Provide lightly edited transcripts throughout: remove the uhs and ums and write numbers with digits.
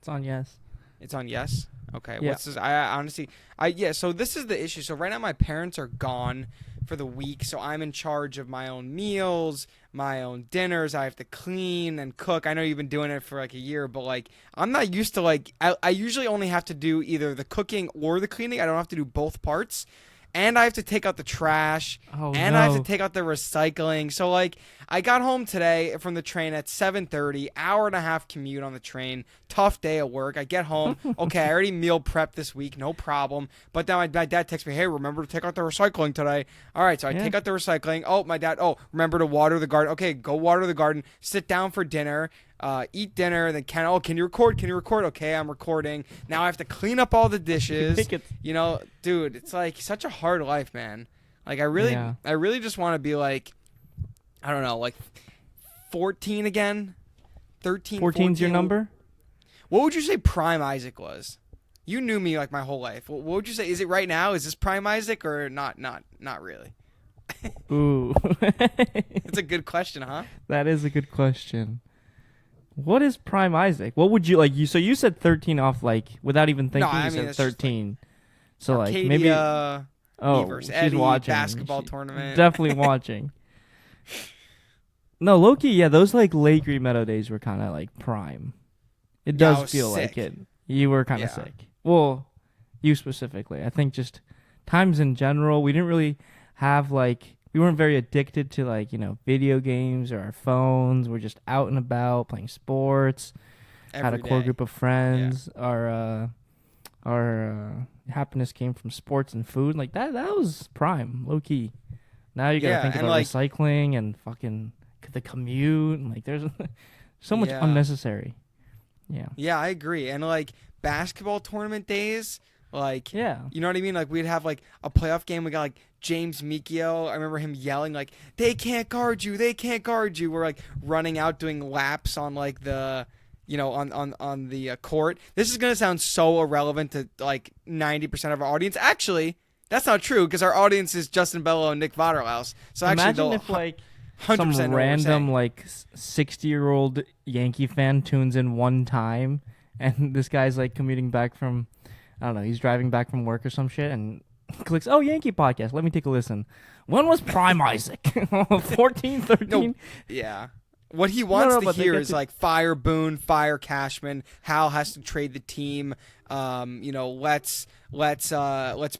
It's on yes. It's on yes. Okay. Yeah. What's this? I honestly, yeah. So this is the issue. So right now my parents are gone for the week, so I'm in charge of my own meals, my own dinners. I have to clean and cook. I know you've been doing it for like a year, but like I'm not used to like I usually only have to do either the cooking or the cleaning. I don't have to do both parts. And I have to take out the trash, and I have to take out the recycling. So, like, I got home today from the train at 7:30, hour and a half commute on the train. Tough day at work. I get home. Okay, I already meal prepped this week, no problem. But then my dad texts me, hey, remember to take out the recycling today. All right, so I take out the recycling. Oh, my dad, remember to water the garden. Okay, go water the garden. Sit down for dinner. Eat dinner, then can you record? Can you record? Okay, I'm recording. Now I have to clean up all the dishes. You know, dude, it's like such a hard life, man. Like I really just want to be like, I don't know, like 14 again, 13. 14's your number? What would you say Prime Isaac was? You knew me like my whole life. What would you say? Is it right now? Is this Prime Isaac or not? Not really. Ooh, it's a good question, huh? That is a good question. What is Prime Isaac? What would you like? So you said 13 off, like without even thinking. You said 13. Like, so Arcadia, like maybe versus she's Eddie, watching basketball tournament. Definitely watching. No, low-key, yeah, those like late Green Meadow days were kind of like prime. It does feel sick. like it. You were kind of sick. Well, you specifically. I think just times in general, we didn't really have like. We weren't very addicted to like, video games or our phones. We're just out and about playing sports. Had a core group of friends. Yeah. Our happiness came from sports and food. Like that was prime, low key. Now you gotta think about like, recycling and fucking the commute and like there's so much unnecessary. Yeah. Yeah, I agree. And like basketball tournament days, like you know what I mean? Like we'd have like a playoff game. We got like James Mikio, I remember him yelling like, they can't guard you. We're like running out doing laps on like the, on the court. This is going to sound so irrelevant to like 90% of our audience. Actually, that's not true because our audience is Justin Bello and Nick Vaterhaus. So imagine if like some random like 60-year-old Yankee fan tunes in one time and this guy's like commuting back from, I don't know, he's driving back from work or some shit and clicks, Yankee podcast. Let me take a listen. When was Prime Isaac? 14, 13? No, yeah. What he wants to hear is like fire Boone, fire Cashman. Hal has to trade the team. Let's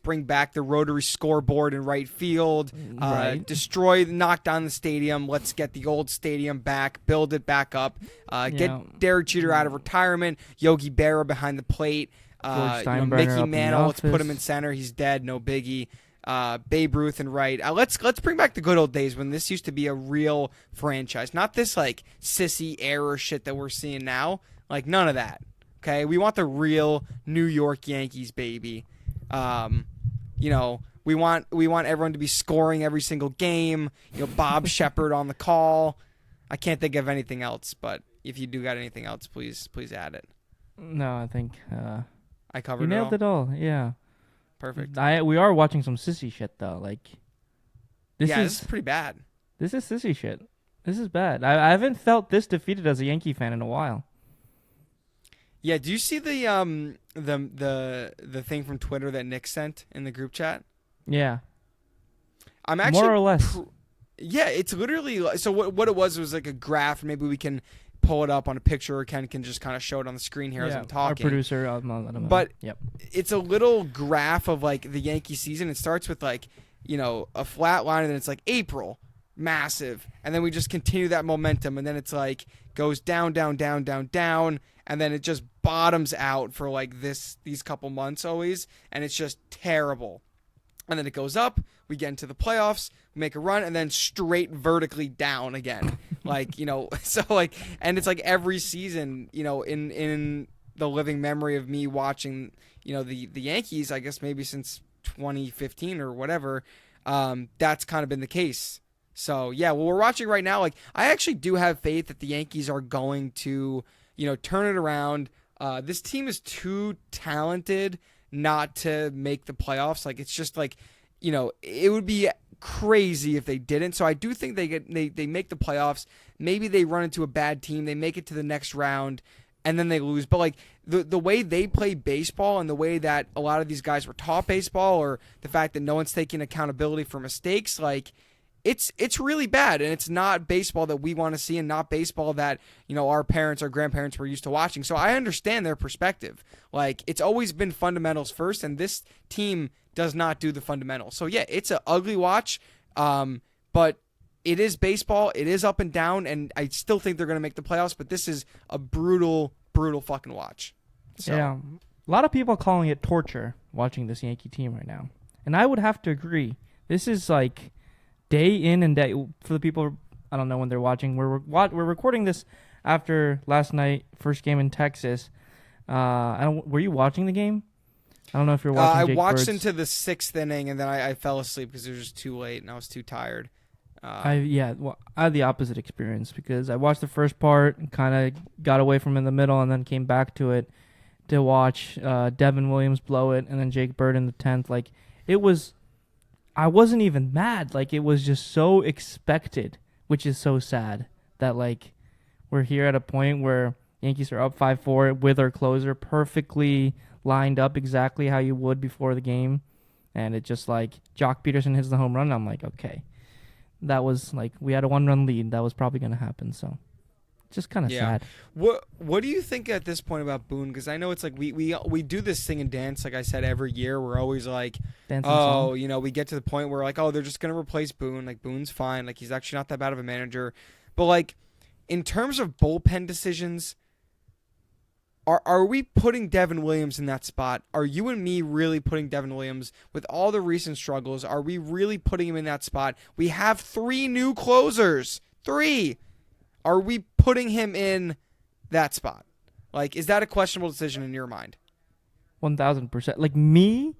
bring back the rotary scoreboard in right field. Knock down the stadium. Let's get the old stadium back. Build it back up. Get Derek Jeter out of retirement. Yogi Berra behind the plate. Mickey Mantle, let's put him in center. He's dead, no biggie. Babe Ruth and Wright. Let's bring back the good old days when this used to be a real franchise, not this like sissy era shit that we're seeing now. Like none of that. Okay, we want the real New York Yankees, baby. We want everyone to be scoring every single game. Bob Shepard on the call. I can't think of anything else, but if you do got anything else, please add it. No, I think. I covered you nailed it all. Yeah. Perfect. We are watching some sissy shit though. Like this is pretty bad. This is sissy shit. This is bad. I haven't felt this defeated as a Yankee fan in a while. Yeah, do you see the thing from Twitter that Nick sent in the group chat? Yeah. I'm actually more or less. Yeah, it's literally so what it was like a graph. Maybe we can pull it up on a picture, or Ken can just kind of show it on the screen here as I'm talking. Our producer, let him know. It's a little graph of like the Yankee season. It starts with like, a flat line, and then it's like April, massive, and then we just continue that momentum, and then it's like goes down, down, down, down, down, and then it just bottoms out for like these couple months always, and it's just terrible. And then it goes up, we get into the playoffs, we make a run, and then straight vertically down again. So like, and it's like every season, in the living memory of me watching, the Yankees, I guess maybe since 2015 or whatever, that's kind of been the case. So yeah, what we're watching right now, like I actually do have faith that the Yankees are going to, turn it around. This team is too talented not to make the playoffs. Like it's just like, it would be crazy if they didn't. So I do think they make the playoffs. Maybe they run into a bad team. They make it to the next round. and then they lose. But like the way they play baseball and the way that a lot of these guys were taught baseball, or the fact that no one's taking accountability for mistakes, like it's really bad, and it's not baseball that we want to see, and not baseball that, you know, our parents or grandparents were used to watching. So I understand their perspective. Like, it's always been fundamentals first, and this team does not do the fundamentals. So yeah, it's an ugly watch, but it is baseball. It is up and down, and I still think they're going to make the playoffs, but this is a brutal fucking watch. So. Yeah. A lot of people are calling it torture watching this Yankee team right now. And I would have to agree. This is like day in and day for the people, I don't know when they're watching. We're recording this after last night, first game in Texas. Were you watching the game? I don't know if you're watching. I Jake watched Bird's. into the 6th inning, and then I fell asleep because it was just too late and I was too tired. I had the opposite experience because I watched the first part and kind of got away from it in the middle and then came back to it to watch Devin Williams blow it and then Jake Bird in the 10th. Like, it was, I wasn't even mad. Like, it was just so expected, which is so sad that, like, we're here at a point where Yankees are up 5-4 with our closer perfectly lined up exactly how you would before the game. And it just, like, Jock Peterson hits the home run. And I'm like, okay. That was, like, we had a 1-run lead. That was probably going to happen, so. Just kind of sad. What do you think at this point about Boone? Because I know it's like we do this sing and dance, like I said, every year. We're always like, you know, we get to the point where like, oh, they're just going to replace Boone. Like, Boone's fine. Like, he's actually not that bad of a manager. But, like, in terms of bullpen decisions, are we putting Devin Williams in that spot? Are you and me really putting Devin Williams, with all the recent struggles, are we really putting him in that spot? We have 3 new closers. 3. Are we putting him in that spot? Like, is that a questionable decision in your mind? 1,000%. Like, me?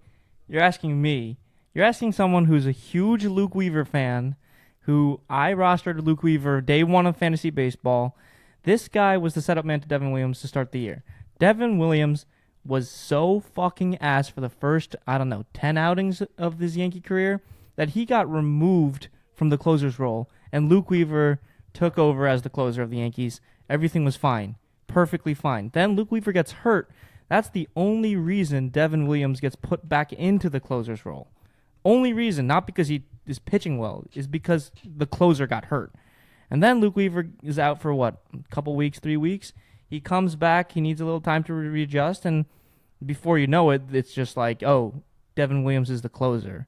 You're asking me. You're asking someone who's a huge Luke Weaver fan, who I rostered Luke Weaver day 1 of fantasy baseball. This guy was the setup man to Devin Williams to start the year. Devin Williams was so fucking ass for the first, 10 outings of his Yankee career that he got removed from the closer's role, and Luke Weaver took over as the closer of the Yankees. Everything was fine. Perfectly fine. Then Luke Weaver gets hurt. That's the only reason Devin Williams gets put back into the closer's role. Only reason, not because he is pitching well, is because the closer got hurt. And then Luke Weaver is out for a couple weeks, 3 weeks. He comes back. He needs a little time to readjust. And before you know it, it's just like, oh, Devin Williams is the closer.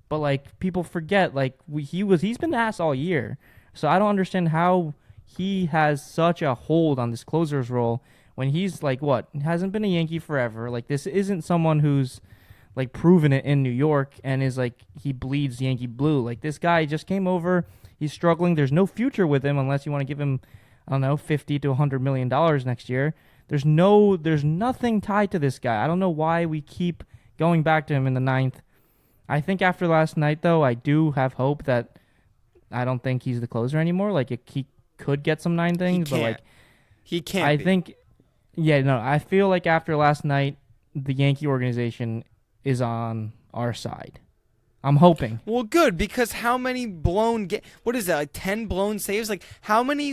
But, like, people forget, like, he's been ass all year. So I don't understand how he has such a hold on this closer's role when he's, like, hasn't been a Yankee forever. Like, this isn't someone who's, like, proven it in New York and is, like, he bleeds Yankee blue. Like, this guy just came over. He's struggling. There's no future with him unless you want to give him, I don't know, $50 to $100 million next year. There's nothing tied to this guy. I don't know why we keep going back to him in the 9th. I think after last night, though, I do have hope that I don't think he's the closer anymore. Like, he could get some 9 things, but, like, he can't. I feel like after last night, the Yankee organization is on our side. I'm hoping. Well, good, because how many what is that, like 10 blown saves? Like, how many,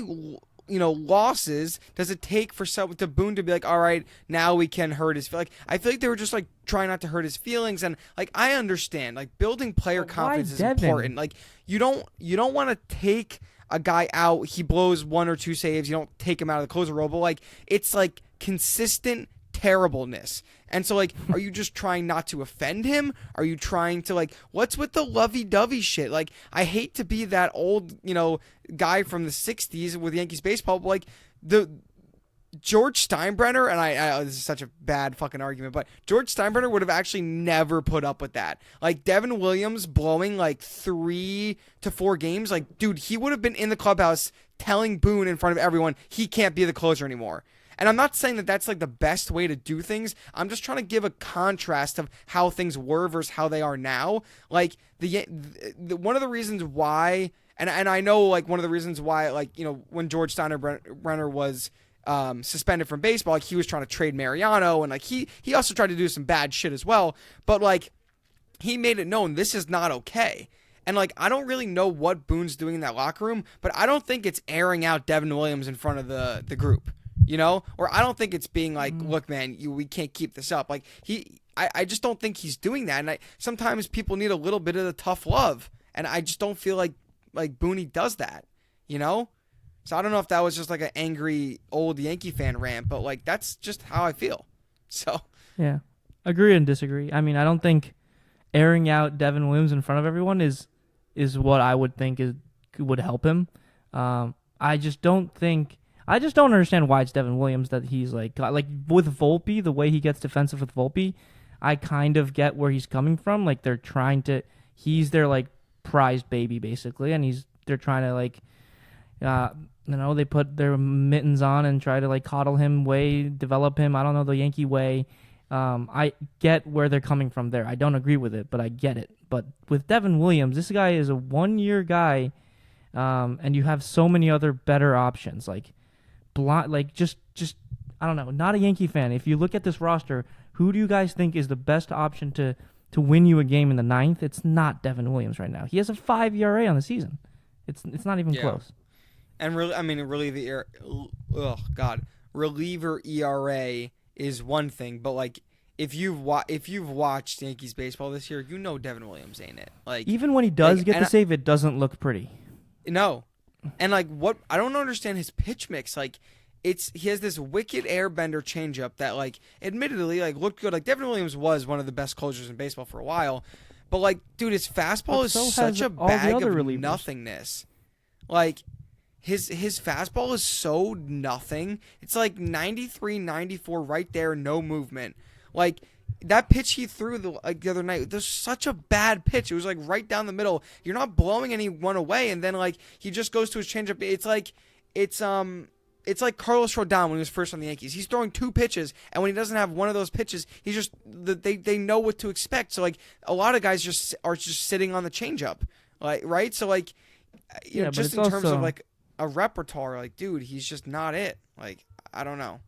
losses does it take for to Boone to be like, all right, now we can hurt his feelings? Like, I feel like they were just like trying not to hurt his feelings, and like I understand, like building player confidence is important. Like, you don't want to take a guy out, he blows 1 or 2 saves, you don't take him out of the closer role, but like it's like consistent terribleness. And so, like, are you just trying not to offend him? Are you trying to, like, what's with the lovey-dovey shit? Like, I hate to be that old, guy from the 60s with Yankees baseball, but, like, the George Steinbrenner, and I this is such a bad fucking argument, but George Steinbrenner would have actually never put up with that. Like, Devin Williams blowing, like, 3 to 4 games, like, dude, he would have been in the clubhouse telling Boone in front of everyone he can't be the closer anymore. And I'm not saying that that's like the best way to do things. I'm just trying to give a contrast of how things were versus how they are now. Like the one of the reasons why, and I know like one of the reasons why, like, when George Steinbrenner was suspended from baseball, like he was trying to trade Mariano, and like he also tried to do some bad shit as well. But like he made it known this is not okay. And, like, I don't really know what Boone's doing in that locker room, but I don't think it's airing out Devin Williams in front of the group. Or I don't think it's being like, look, man, we can't keep this up. Like I just don't think he's doing that. And sometimes people need a little bit of the tough love, and I just don't feel like Boone does that, So I don't know if that was just like an angry old Yankee fan rant, but like that's just how I feel. So yeah, agree and disagree. I mean, I don't think airing out Devin Williams in front of everyone is what I would think would help him. I just don't understand why it's Devin Williams that he's like with Volpe, the way he gets defensive with Volpe. I kind of get where he's coming from. Like he's their like prized baby basically, and they're trying to like, they put their mittens on and try to like coddle him, develop him. I don't know, the Yankee way. I get where they're coming from there. I don't agree with it, but I get it. But with Devin Williams, this guy is a 1-year guy, and you have so many other better options. Just I don't know. Not a Yankee fan. If you look at this roster, who do you guys think is the best option to win you a game in the 9th? It's not Devin Williams right now. He has a 5 ERA on the season. It's not even close. And really, I mean, reliever ERA is one thing, but like if you've watched Yankees baseball this year, Devin Williams ain't it. Like even when he does get the save, it doesn't look pretty. No, and like what I don't understand his pitch mix. Like he has this wicked airbender changeup that like admittedly like looked good. Like Devin Williams was one of the best closers in baseball for a while, but like dude, his fastball is such a bag of nothingness. Like his fastball is so nothing. It's like 93, 94 right there, no movement. Like that pitch he threw the other night, there's such a bad pitch. It was like right down the middle. You're not blowing anyone away, and then like he just goes to his changeup. It's like Carlos Rodon when he was first on the Yankees. He's throwing 2 pitches, and when he doesn't have one of those pitches, he just they know what to expect. So like a lot of guys just are sitting on the changeup, like right. So like just in terms of like a repertoire, like dude, he's just not it. Like I don't know.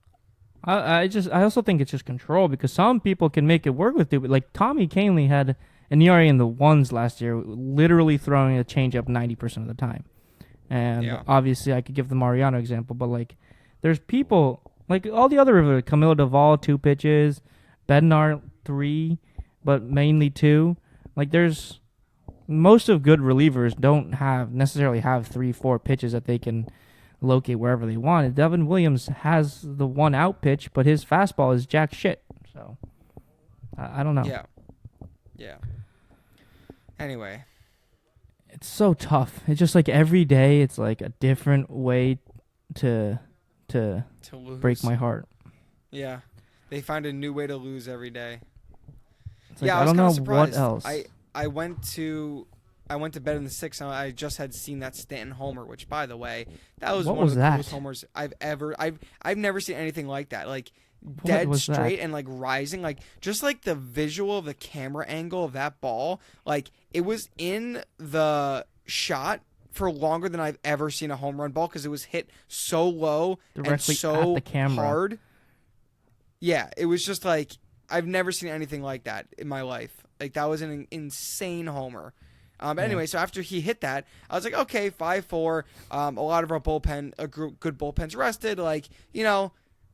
I also think it's just control because some people can make it work with dude. Like Tommy Kahnle had an ERA in the 1s last year, literally throwing a changeup 90% of the time. And obviously I could give the Mariano example, but like there's people like all the other relievers, Camilo Doval 2 pitches, Bednar 3, but mainly 2. Like there's most of good relievers don't necessarily have 3-4 pitches that they can locate wherever they want. And Devin Williams has the 1 out pitch, but his fastball is jack shit. So I don't know. Yeah. Anyway, it's so tough. It's just like every day, it's like a different way to break my heart. Yeah, they find a new way to lose every day. Like, I don't know what else. I went to bed in the 6th, and I just had seen that Stanton homer, which, by the way, that was one of the coolest homers I've never seen anything like that. Like dead straight and like rising, like just like the visual of the camera angle of that ball, like it was in the shot for longer than I've ever seen a home run ball because it was hit so low directly and so at the camera. Hard. Yeah, it was just like I've never seen anything like that in my life. Like that was an insane homer. But anyway, so after he hit that, I was like, okay, 5-4. A lot of our good bullpens rested. Like,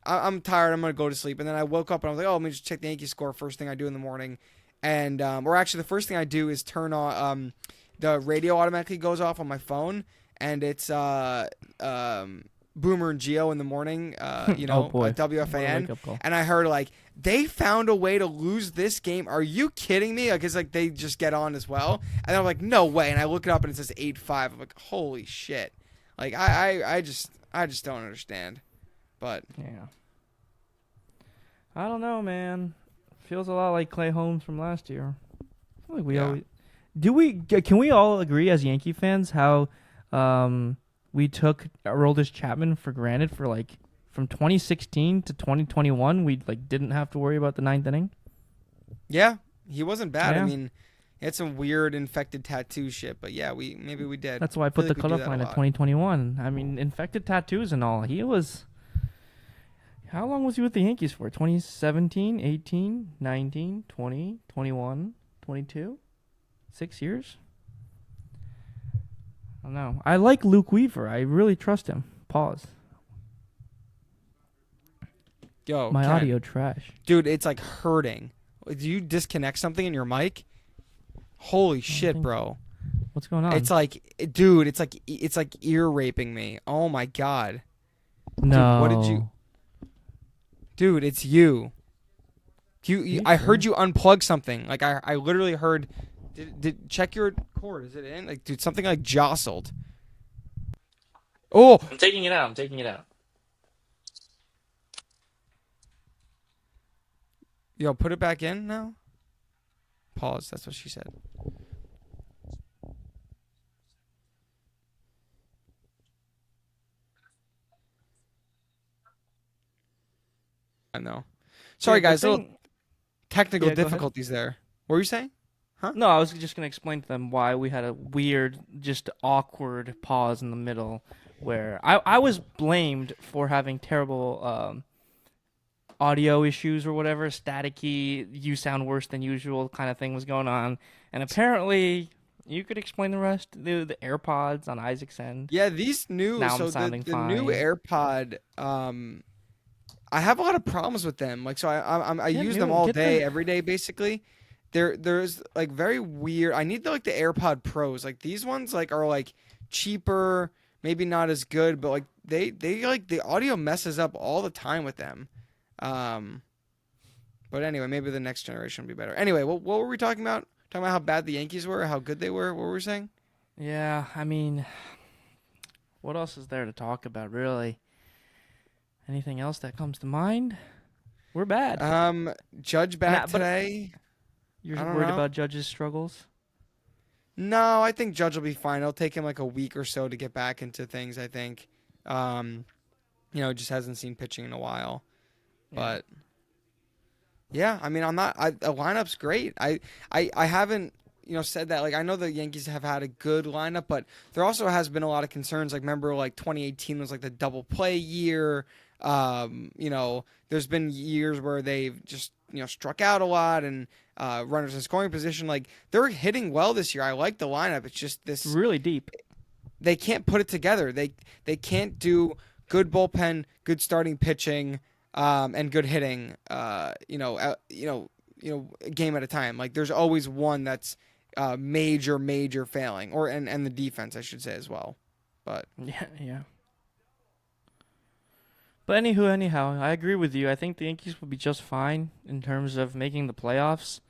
I'm tired. I'm going to go to sleep. And then I woke up and I was like, let me just check the Yankees score first thing I do in the morning. And, or actually the first thing I do is turn on, the radio automatically goes off on my phone. And it's, Boomer and Geo in the morning, WFAN. And I heard like, they found a way to lose this game. Are you kidding me? Because like they just get on as well. And I'm like, no way. And I look it up and it says 8-5. I'm like, holy shit. Like I just don't understand. But yeah, I don't know, man. Feels a lot like Clay Holmes from last year. I feel like can we all agree as Yankee fans how we took Aroldis Chapman for granted for like from 2016 to 2021, we like didn't have to worry about the 9th inning. Yeah, he wasn't bad. Yeah. I mean, he had some weird infected tattoo shit, but yeah, maybe we did. That's why I put the cutoff line at 2021. I mean, infected tattoos and all. He was. How long was he with the Yankees for? 2017, 18, 19, 20, 21, 22? 6 years? I don't know. I like Luke Weaver. I really trust him. Pause. Yo, My Ken. audio trash. Dude, it's like hurting. Do you disconnect something in your mic? Holy I don't shit, think so. bro. What's going on? It's like, dude, it's like ear raping me. Oh my god. Dude, what did you? No. Dude, it's you. Are you I heard sure? you unplug something. Like I literally heard. Did check your cord? Is it in? Like, dude, something like jostled. Oh, I'm taking it out. I'm taking it out. yo, put it back in now. Pause. That's what she said. I know. Yeah, Sorry, the guys. Little thing. technical Yeah, go ahead. difficulties there. What were you saying? Huh? No, I was just gonna explain to them why we had a weird, just awkward pause in the middle, where I was blamed for having terrible audio issues or whatever, staticky, you sound worse than usual kind of thing was going on, and apparently you could explain the rest. The AirPods on Isaac's end. Yeah, these new. Now I'm So the sounding the new fine. AirPod. I have a lot of problems with them. Like, so I Get use them new. all Get day, the. every day, basically. There's like very weird. I need like the AirPod Pros. Like these ones like are like cheaper, maybe not as good, but like they like the audio messes up all the time with them. Um, but anyway, maybe the next generation will be better. Anyway, what were we talking about? Talking about how bad the Yankees were, how good they were. What were we saying? Yeah, I mean, what else is there to talk about, really? Anything else that comes to mind? We're bad. Judge back But today. I you're don't worried know. about Judge's struggles? No, I think Judge will be fine. It'll take him like a week or so to get back into things, I think. Um, just hasn't seen pitching in a while. Yeah. But yeah, I mean, the lineup's great. I haven't, said that. Like, I know the Yankees have had a good lineup, but there also has been a lot of concerns. Like, remember, like 2018 was like the double play year. There's been years where they've just struck out a lot and runners in scoring position. Like, they're hitting well this year. I like the lineup. It's just It's this really deep. they can't put it together. They can't do good bullpen, good starting pitching, and good hitting. A game at a time. Like there's always one that's major failing, and the defense I should say as well. But Yeah, yeah. But anyhow, I agree with you. I think the Yankees will be just fine in terms of making the playoffs.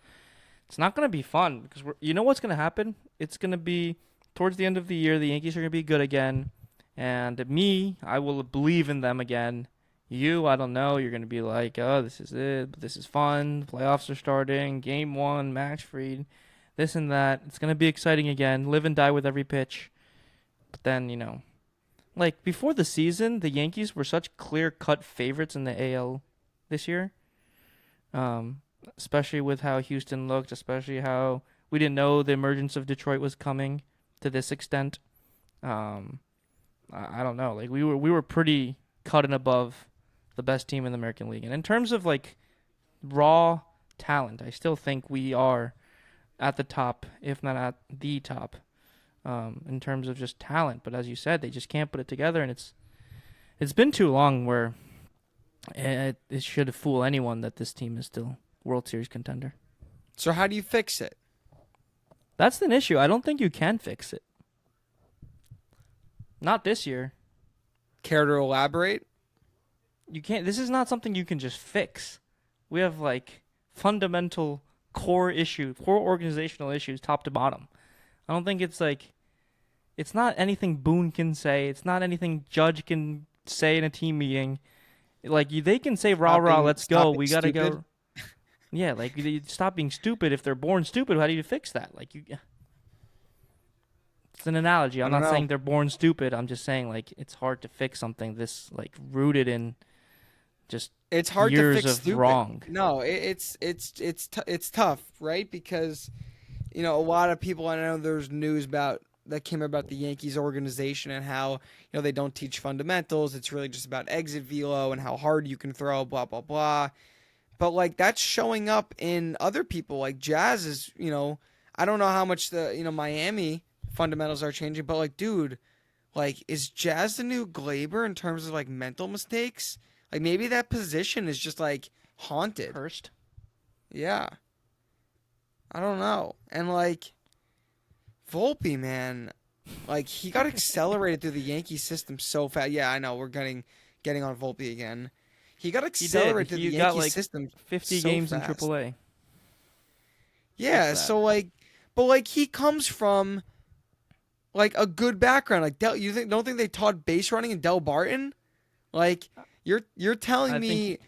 It's not going to be fun because you know what's going to happen? It's going to be towards the end of the year, the Yankees are going to be good again. And me, I will believe in them again. You, I don't know. You're going to be like, oh, this is it. But this is fun. Playoffs are starting. Game 1, match free. This and that. It's going to be exciting again. Live and die with every pitch. But then, like before the season, the Yankees were such clear-cut favorites in the AL this year. Especially with how Houston looked, especially how we didn't know the emergence of Detroit was coming to this extent. I don't know. Like we were pretty cut and above the best team in the American League. And in terms of like raw talent, I still think we are at the top, if not at the top, in terms of just talent. But as you said, they just can't put it together, and it's been too long where it should fool anyone that this team is still World Series contender. so how do you fix it? That's an issue. I don't think you can fix it. Not this year. Care to elaborate? You can't. This is not something you can just fix. We have like fundamental core organizational issues, top to bottom. I don't think it's like, it's not anything Boone can say. It's not anything Judge can say in a team meeting. Like they can say rah rah, let's go. We gotta go. Yeah, like you stop being stupid. If they're born stupid, how do you fix that? Like you. It's an analogy. I'm I don't not know. saying they're born stupid. I'm just saying like it's hard to fix something this like rooted in just It's hard to years fix of stupid. wrong. No, it's tough, right? Because a lot of people, I know there's news that came about the Yankees organization and how they don't teach fundamentals. It's really just about exit velo and how hard you can throw, blah blah blah. But like that's showing up in other people. Like Jazz is, I don't know how much the Miami fundamentals are changing, but like, dude, like is Jazz the new Glaber in terms of like mental mistakes? Like maybe that position is just like haunted. Cursed. Yeah. I don't know. And like Volpe, man, like he got accelerated through the Yankee system so fast. Yeah, I know we're getting on Volpe again. He got accelerated through the He got Yankee like system 50 so games fast. in AAA. Yeah, so like, but like he comes from like a good background. Like don't think they taught base running in Del Barton? Like you're telling I me think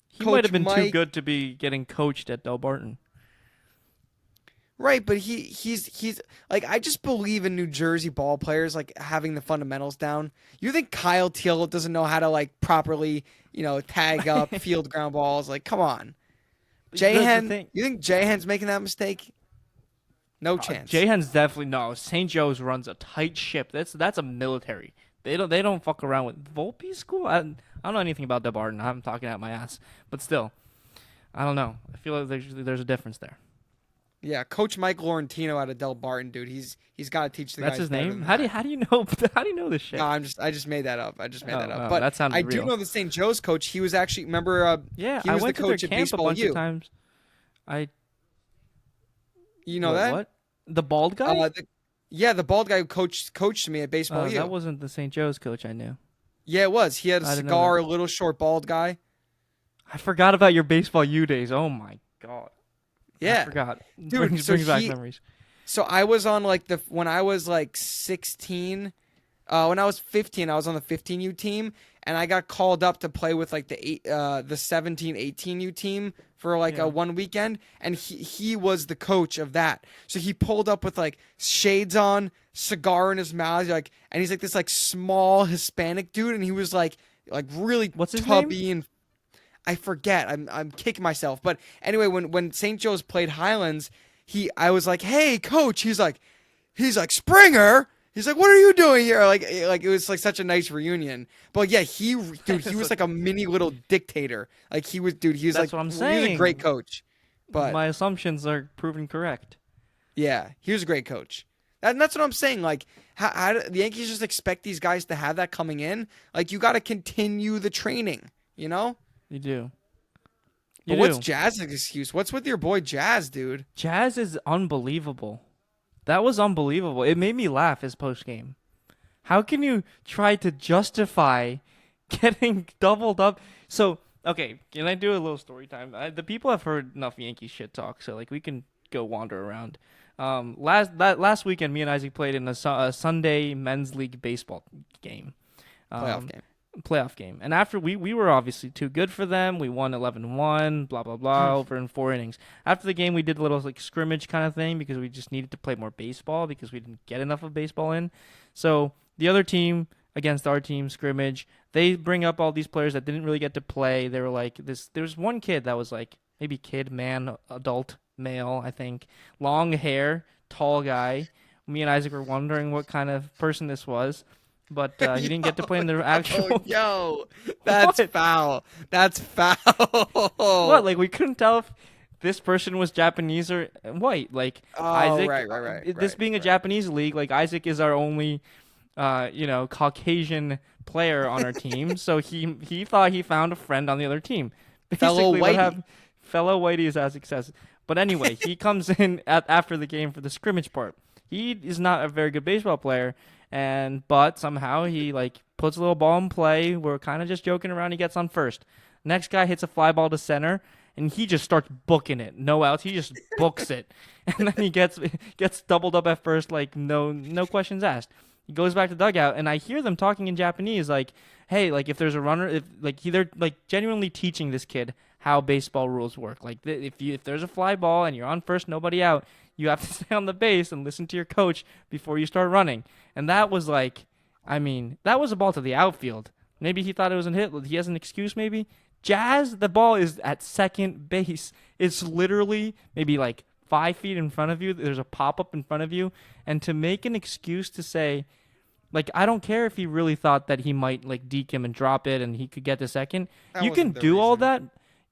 he might Coach have been too Mike, good to be getting coached at Del Barton. right? But he's like I just believe in New Jersey ball players like having the fundamentals down. You think Kyle Teal doesn't know how to like properly tag up field ground balls? Like come on, Jahan. You think Jahan's making that mistake? No chance. Jahan's definitely no. St. Joe's runs a tight ship. That's a military. They don't fuck around with Volpe's school. I don't know anything about Del Barton. I'm talking out my ass, but still, I don't know. I feel like there's a difference there. Yeah, Coach Mike Laurentino out of Del Barton, dude. He's got to teach the guys. That's his better name. than How that. do you know? How do you know this shit? No, I just made that up. I just made that up. Oh, But that sounded I real. do know the St. Joe's coach. He was actually Yeah, he I was went the to their coach at camp a Baseball bunch U. of times. You know that? What? The bald guy? The bald guy who coached me at Baseball U. That wasn't the St. Joe's coach I knew. Yeah, it was. He had a I didn't know cigar, that. a little short bald guy. I forgot about your Baseball U days. Oh my god. Yeah, I forgot. dude. Brings back memories. So I was on like when I was like 16. When I was 15, I was on the 15U team, and I got called up to play with like the 17, 18U team for like a one weekend, and he was the coach of that. So he pulled up with like shades on, cigar in his mouth, and he's like this like small Hispanic dude, and he was like really What's his tubby name? and I forget. I'm kicking myself. But anyway, when St. Joe's played Highlands, I was like, "Hey, coach." He's like, "Springer." He's like, "What are you doing here?" Like it was like such a nice reunion. But yeah, he was like a mini little dictator. Like he was, dude. He was That's like, what I'm He was a saying. great coach. But My assumptions are proven correct. yeah, he was a great coach. And that's what I'm saying. Like, how do the Yankees just expect these guys to have that coming in? Like, you got to continue the training. You know. You do. But what's Jazz's excuse? What's with your boy Jazz, dude? Jazz is unbelievable. That was unbelievable. It made me laugh his post game. How can you try to justify getting doubled up? So, okay, can I do a little story time? The people have heard enough Yankee shit talk, so like we can go wander around. Last weekend, me and Isaac played in a Sunday men's league baseball game. Playoff game. And after we were obviously too good for them. We won 11-1, blah, blah, blah, over in 4 innings. After the game, we did a little like scrimmage kind of thing because we just needed to play more baseball because we didn't get enough of baseball in. So the other team against our team scrimmage, they bring up all these players that didn't really get to play. They were like there's one kid that was like maybe kid, man, adult, male, I think. Long hair, tall guy. Me and Isaac were wondering what kind of person this was. But he didn't get to play in the actual. That's foul. That's foul. What? Like we couldn't tell if this person was Japanese or white. Like Isaac. Right. This being a Japanese league, like Isaac is our only, Caucasian player on our team. So he thought he found a friend on the other team. Fellow whitey. Fellow whitey, as Isaac says. But anyway, he comes in after the game for the scrimmage part. He is not a very good baseball player. But somehow he like puts a little ball in play. We're kind of just joking around. He gets on first. Next guy hits a fly ball to center, and he just starts booking it. No outs. He just books it, and then he gets doubled up at first. Like no questions asked. He goes back to dugout, and I hear them talking in Japanese. Like, hey, like if there's a runner, they're like genuinely teaching this kid how baseball rules work. Like if there's a fly ball and you're on first, nobody out, you have to stay on the base and listen to your coach before you start running. And that was like, that was a ball to the outfield. Maybe he thought it was a hit. He has an excuse maybe. Jazz, the ball is at second base. It's literally maybe like 5 feet in front of you. There's a pop-up in front of you. And to make an excuse to say, like, I don't care if he really thought that he might like deke him and drop it and he could get to second. You can do all that.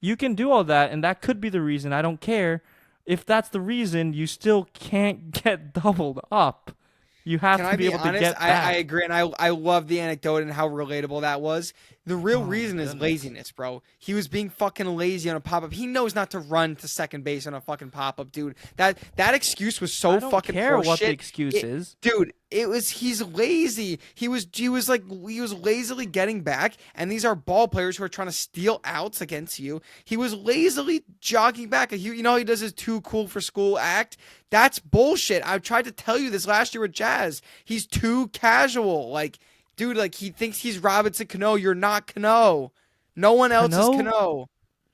You can do all that, and that could be the reason. I don't care. If that's the reason, you still can't get doubled up. You have to be able to get back. I agree, and I love the anecdote and how relatable that was. The real Oh my reason is goodness. laziness, bro. He was being fucking lazy on a pop up. He knows not to run to second base on a fucking pop up, dude. That excuse was so I don't fucking care what the horseshit. excuse is. Dude, he's lazy. He was lazily getting back, and these are ball players who are trying to steal outs against you. He was lazily jogging back. He does his too cool for school act. That's bullshit. I tried to tell you this last year with Jazz. He's too casual. Like, dude, like he thinks he's Robinson Cano. You're not Cano. No one else is Cano.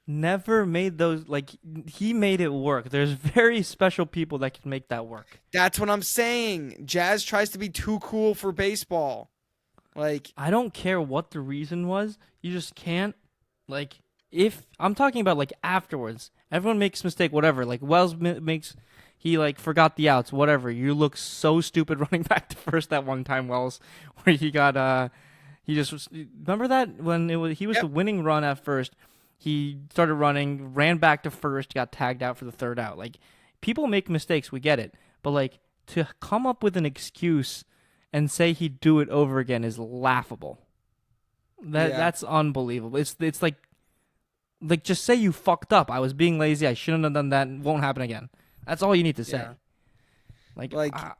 Never made those, like, he made it work. There's very special people that can make that work. That's what I'm saying. Jazz tries to be too cool for baseball. Like, I don't care what the reason was. You just can't, like, if I'm talking about, like, afterwards, everyone makes mistake, whatever. Like, Wells he, like, forgot the outs, whatever. You look so stupid running back to first that one time, Wells, where he got, remember that when he was the winning run at first. He started running, ran back to first, got tagged out for the third out. Like, people make mistakes, we get it. But, like, to come up with an excuse and say he'd do it over again is laughable. That's unbelievable. It's like just say you fucked up. I was being lazy. I shouldn't have done that. It won't happen again. That's all you need to say. Yeah.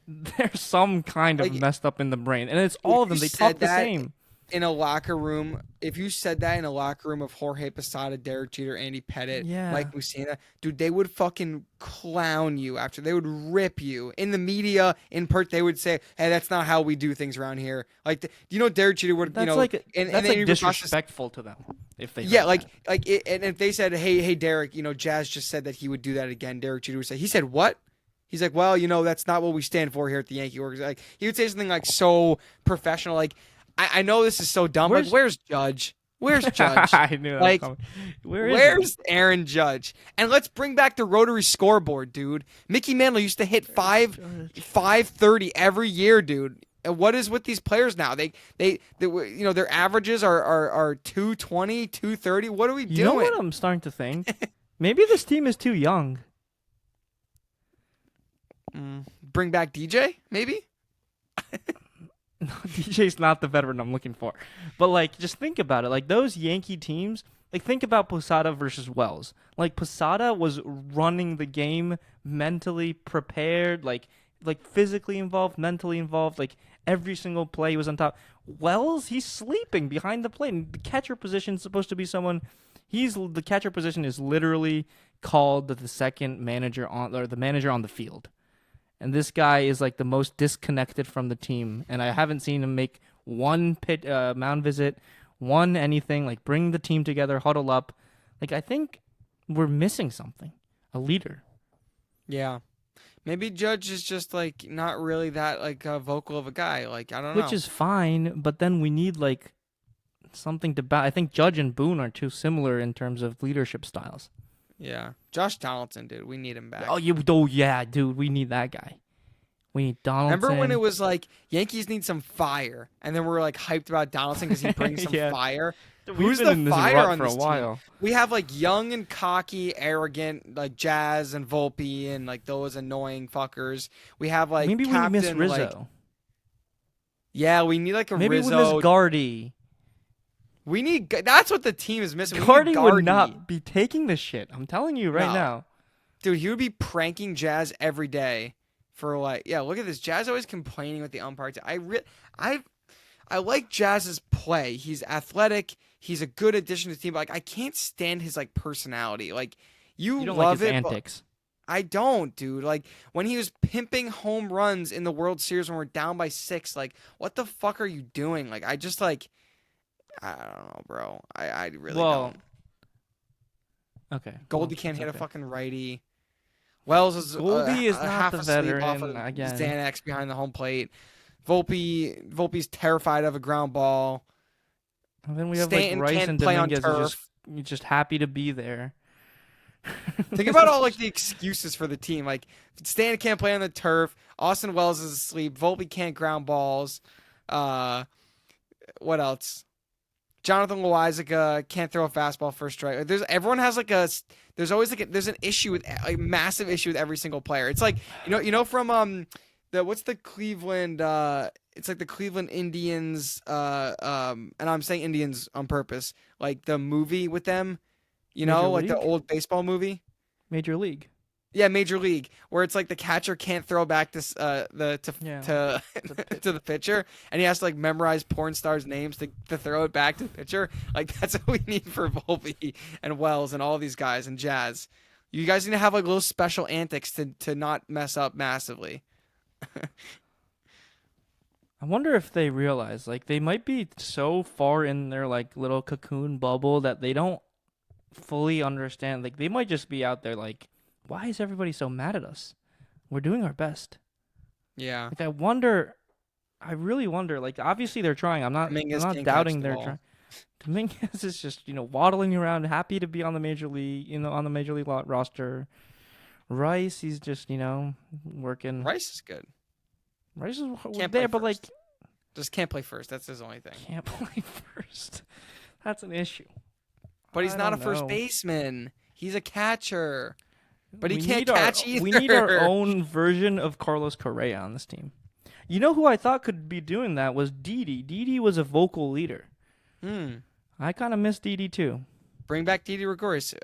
There's some kind of messed up in the brain, and it's all of them. They talk the same. In a locker room, if you said that in a locker room of Jorge Posada, Derek Jeter, Andy Pettitte, Mike Mussina, dude, they would fucking clown you after. They would rip you. In the media, they would say, hey, that's not how we do things around here. Like, Derek Jeter would, that's disrespectful to them. If they and if they said, hey, Derek, Jazz just said that he would do that again, Derek Jeter would say, he said what? He's like, well, that's not what we stand for here at the Yankee organization. Like, he would say something like so professional, like, I know this is so dumb. Where's Judge? Where's Judge? I knew that. Like, where's Aaron Judge? And let's bring back the rotary scoreboard, dude. Mickey Mantle used to hit 530 every year, dude. And what is with these players now? They their averages are 220, 230. What are we doing? You know what I'm starting to think? Maybe this team is too young. Bring back DJ, maybe? No, DJ's not the veteran I'm looking for. But, like, just think about it. Like, those Yankee teams, like, think about Posada versus Wells. Like, Posada was running the game, mentally prepared, like physically involved, mentally involved. Like, every single play was on top. Wells, he's sleeping behind the plate. And the catcher position is supposed to be someone... The catcher position is literally called the second manager or the manager on the field. And this guy is like the most disconnected from the team. And I haven't seen him make one mound visit, one anything, like bring the team together, huddle up. Like, I think we're missing something. A leader. Yeah. Maybe Judge is just like not really that like vocal of a guy. Like, I don't know. Which is fine, but then we need like something to I think Judge and Boone are too similar in terms of leadership styles. Yeah. Josh Donaldson, dude. We need him back. Yeah, dude. We need that guy. We need Donaldson. Remember when it was like, Yankees need some fire, and then we're like hyped about Donaldson because he brings some fire? Who's the fire on this team? We have like young and cocky, arrogant, like Jazz and Volpe and like those annoying fuckers. We have like maybe Captain, we miss Rizzo. Like, yeah, we need like a maybe Rizzo. Maybe we miss Gardy. That's what the team is missing. Gardy would not be taking this shit. I'm telling you right now. Dude, he would be pranking Jazz every day for like, look at this. Jazz always complaining with the umpire. I like Jazz's play. He's athletic. He's a good addition to the team. But like, I can't stand his like personality. Like, you don't love like his it, antics. I don't, dude. Like, when he was pimping home runs in the World Series when we're down by 6, like, what the fuck are you doing? Like, I just like... I don't know, bro. I really don't. Okay. Goldie can't hit a fucking righty. Wells is Goldie is not half the asleep veteran off of again. Xanax behind the home plate. Volpe's terrified of a ground ball. And then we have Stanton like Rice can't and play on Dominguez turf. just happy to be there. Think about all like the excuses for the team. Like, Stanton can't play on the turf. Austin Wells is asleep. Volpe can't ground balls. What else? Jonathan Loizaga can't throw a fastball first strike. There's an issue with a massive issue with every single player. It's like, from what's the Cleveland it's like the Cleveland Indians. And I'm saying Indians on purpose. Like the movie with them, Major like the League? old baseball movie. Major League. Yeah, Major League, where it's like the catcher can't throw back this Yeah. to to the pitcher, and he has to like memorize porn stars' names to throw it back to the pitcher. Like that's what we need for Volpe and Wells and all these guys and Jazz. You guys need to have like little special antics to not mess up massively. I wonder if they realize like they might be so far in their like little cocoon bubble that they don't fully understand. Like they might just be out there like, why is everybody so mad at us? We're doing our best. Yeah, Like I really wonder. Like obviously they're trying. I'm not can't doubting catch the they're ball. trying. Dominguez is just waddling around, happy to be on the major league, on the major league roster. Rice, he's just working. Rice is good. Rice is Can't there, play but like first. Just can't play first. That's his only thing. can't play first. That's an issue. But he's I not a don't first know. Baseman. He's a catcher. But he We can't need our- catch either. We need our own version of Carlos Correa on this team. You know who I thought could be doing that was Didi. Didi was a vocal leader. I kind of miss Didi too. Bring back Didi Gregorius,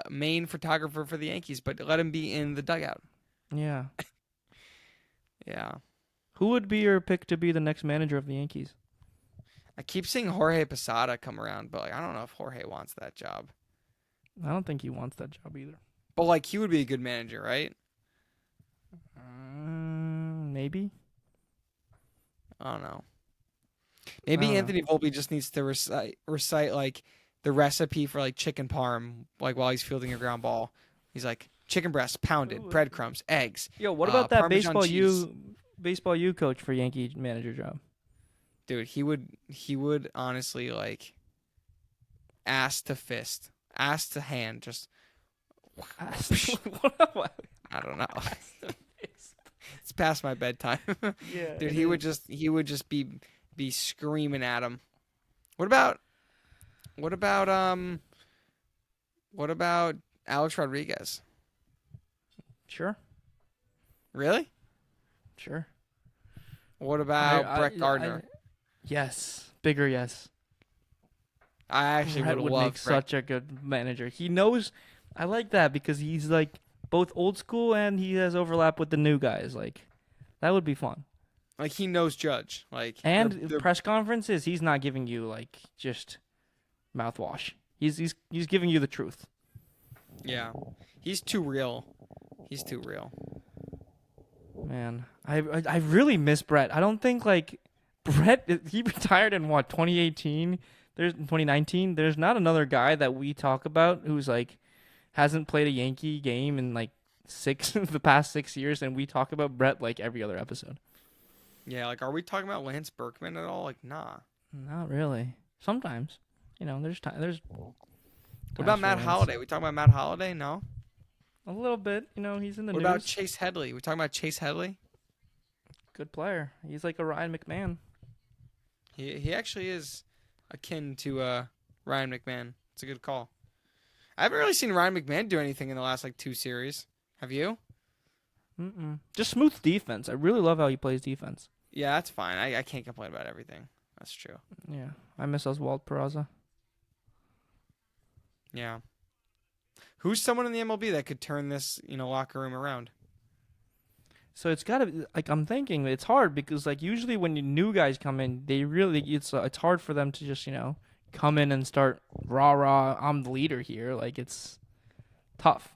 main photographer for the Yankees, but let him be in the dugout. Yeah. Yeah. Who would be your pick to be the next manager of the Yankees? I keep seeing Jorge Posada come around, but I don't know if Jorge wants that job. I don't think he wants that job either. But he would be a good manager, right? Maybe. I don't know. Maybe I don't Anthony Volpe just needs to recite like the recipe for like chicken parm, like while he's fielding a ground ball. He's like chicken breast pounded, Ooh. breadcrumbs, eggs. Yo, what about that Parmesan cheese. baseball U coach for Yankee manager job? Dude, he would honestly like ass to fist, ass to hand, just I don't know. It's past my bedtime. Yeah, Dude, he would just be screaming at him. What about Alex Rodriguez? Sure. Really? Sure. What about Brett Gardner? Yes. Bigger yes. I actually Brett would would love make such a good manager. He knows. I like that because he's like both old school and he has overlap with the new guys. Like that would be fun. Like he knows Judge. Like And the press conferences, he's not giving you like just mouthwash. He's giving you the truth. yeah, he's too real. He's too real. Man, I really miss Brett. I don't think like Brett. He retired in what 2018. There's 2019. There's not another guy that we talk about who's like hasn't played a Yankee game in like the past 6 years, and we talk about Brett like every other episode. Yeah, like are we talking about Lance Berkman at all? Like nah. Not really. Sometimes, there's time. There's. What about times Matt for Lance. Holliday? We talking about Matt Holliday? No. A little bit. He's in the What news. about Chase Headley? We talking about Chase Headley? Good player. He's like a Ryan McMahon. He actually is akin to Ryan McMahon. It's a good call. I haven't really seen Ryan McMahon do anything in the last 2 series. Have you? Just smooth defense. I really love how he plays defense. Yeah, that's fine. I can't complain about everything. That's true. Yeah, I miss Oswald Peraza. Yeah. Who's someone in the MLB that could turn this, locker room around? So it's gotta be like I'm thinking it's hard because like usually when new guys come in, they really it's hard for them to just come in and start rah I'm the leader here. Like it's tough.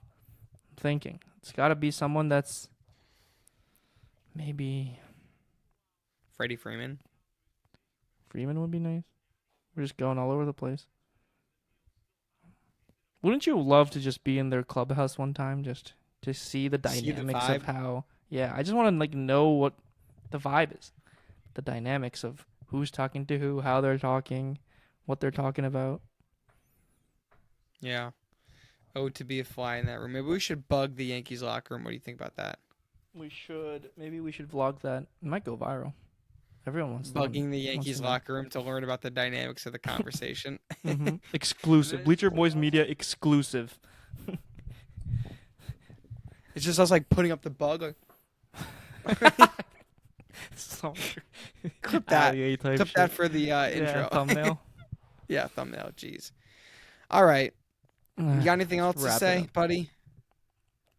I'm thinking it's gotta be someone that's maybe Freddie Freeman. Freeman would be nice. We're just going all over the place. Wouldn't you love to just be in their clubhouse one time just to see the See the dynamics vibe? of how? Yeah, I just want to know what the vibe is, the dynamics of who's talking to who, how they're talking, what they're talking about. Yeah. Oh, to be a fly in that room. Maybe we should bug the Yankees locker room. What do you think about that? Maybe we should vlog that. It might go viral. Everyone wants to know. Bugging the Yankees know. locker room to learn about the dynamics of the conversation. Exclusive. Bleacher Boys Media exclusive. It's just us putting up the bug. Some Clip that. alligator type Clip shit. that for the Yeah, intro. thumbnail. Yeah, thumbnail. Jeez. All right. You got anything else to Wrap it say, up. buddy?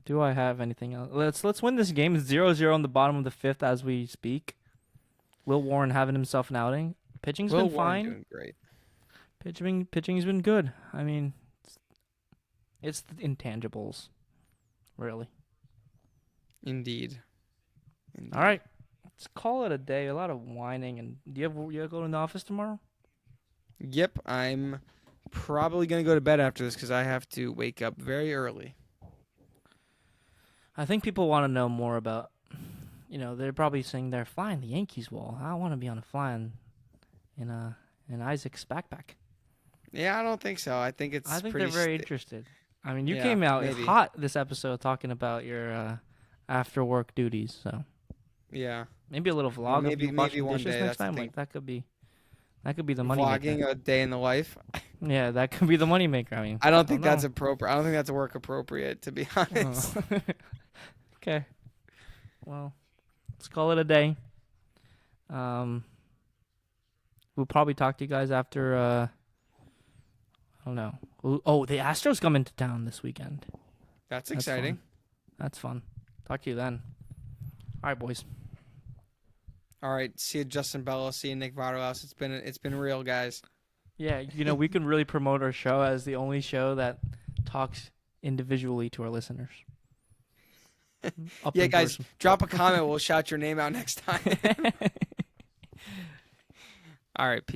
Do I have anything else? Let's win this game. It's 0-0 on the bottom of the fifth as we speak. Will Warren having himself an outing. Pitching's Will been Warren fine. doing great. Pitching's been good. I mean, it's the intangibles, really. Indeed. All right, let's call it a day. A lot of whining. And do you go to the office tomorrow? Yep, I'm probably going to go to bed after this because I have to wake up very early. I think people want to know more about, they're probably saying they're flying the Yankees wall. I want to be on a flying in Isaac's backpack. Yeah, I don't think so. I think they're pretty very interested. I mean, you Yeah, came out maybe. hot this episode talking about your after work duties. So Yeah. maybe a little vlog maybe- of you washing maybe one dishes day, next that's the time. thing. Like that could be the money Vlogging maker. a day in the life. Yeah, that could be the money maker. I mean, I don't think know. that's appropriate. I don't think that's work appropriate, to be honest. Oh. Okay. Well, let's call it a day. We'll probably talk to you guys after. I don't know. The Astros come into town this weekend. That's exciting. That's fun. Talk to you then. All right, boys. All right. See you, Justin Bella. See you, Nick Vaterhaus. It's been real, guys. Yeah, we can really promote our show as the only show that talks individually to our listeners. Yeah, guys, drop a comment. We'll shout your name out next time. All right, peace.